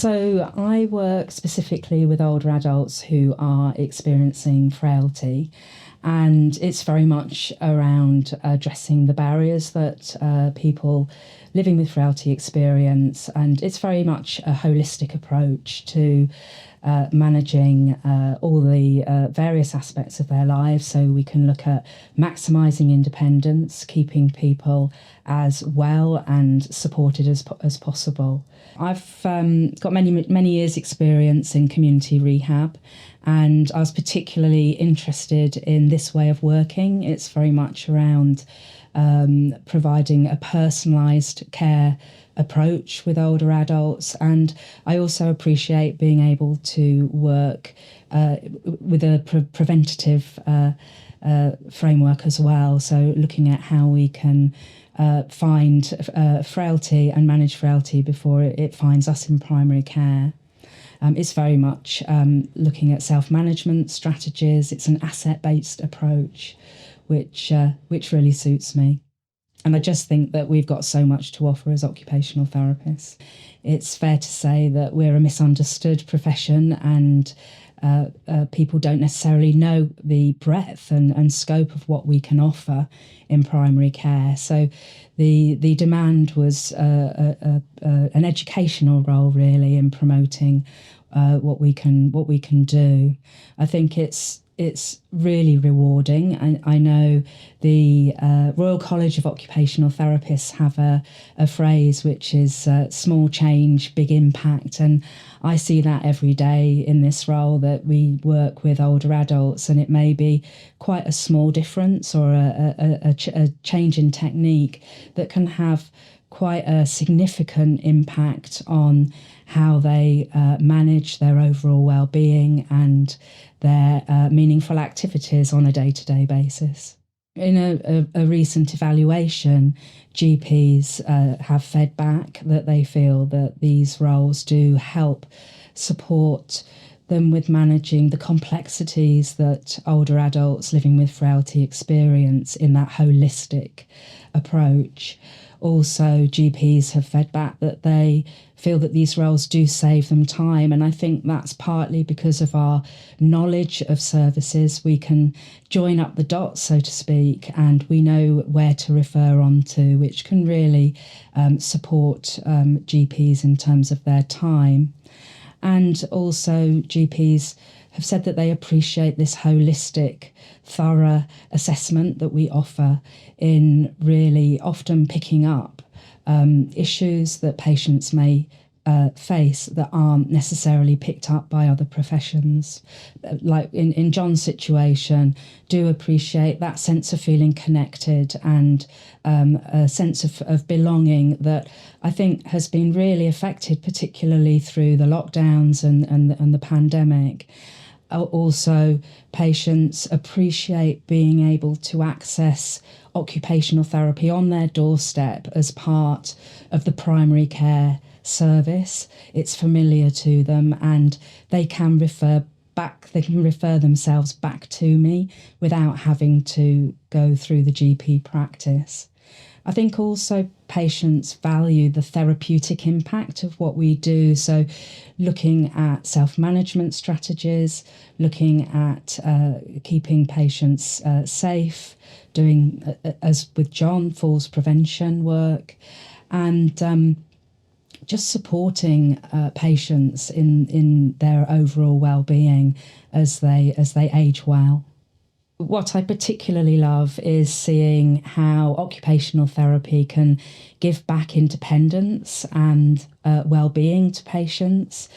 So I work specifically with older adults who are experiencing frailty, and it's very much around addressing the barriers that people living with frailty experience, and it's very much a holistic approach to managing all the various aspects of their lives. So we can look at maximising independence, keeping people as well and supported as possible. I've got many years' experience in community rehab, and I was particularly interested in this way of working. It's very much around providing a personalised care approach with older adults, and I also appreciate being able to work with a preventative framework as well. So looking at how we can find frailty and manage frailty before it finds us in primary care. It's very much looking at self-management strategies. It's an asset-based approach, which really suits me. And I just think that we've got so much to offer as occupational therapists. It's fair to say that we're a misunderstood profession, and people don't necessarily know the breadth and scope of what we can offer in primary care. So the demand was an educational role, really, in promoting what we can do. I think it's really rewarding. And I know the Royal College of Occupational Therapists have a phrase which is small change, big impact. And I see that every day in this role, that we work with older adults, and it may be quite a small difference or a change in technique that can have quite a significant impact on how they manage their overall well-being and their meaningful activities on a day-to-day basis. In a recent evaluation, GPs have fed back that they feel that these roles do help support them with managing the complexities that older adults living with frailty experience in that holistic approach. Also, GPs have fed back that they feel that these roles do save them time, and I think that's partly because of our knowledge of services. We can join up the dots, so to speak, and we know where to refer on to, which can really support GPs in terms of their time. And also, GPs have said that they appreciate this holistic, thorough assessment that we offer in really often picking up issues that patients may face that aren't necessarily picked up by other professions. Like in John's situation, do appreciate that sense of feeling connected and a sense of belonging that I think has been really affected, particularly through the lockdowns and the pandemic. Also, patients appreciate being able to access occupational therapy on their doorstep as part of the primary care service. It's familiar to them, and they can refer themselves back to me without having to go through the GP practice. I think also patients value the therapeutic impact of what we do. So looking at self-management strategies, looking at keeping patients safe, doing, as with John, falls prevention work, and just supporting patients in their overall well-being as they age well. What I particularly love is seeing how occupational therapy can give back independence and well-being to patients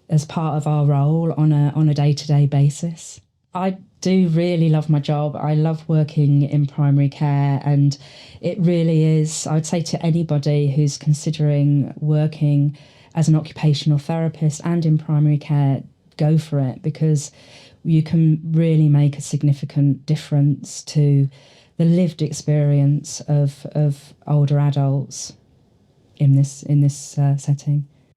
as part of our role on a day-to-day basis. I do really love my job. I love working in primary care, and it really is, I would say to anybody who's considering working as an occupational therapist and in primary care, go for it, because you can really make a significant difference to the lived experience of older adults in this setting.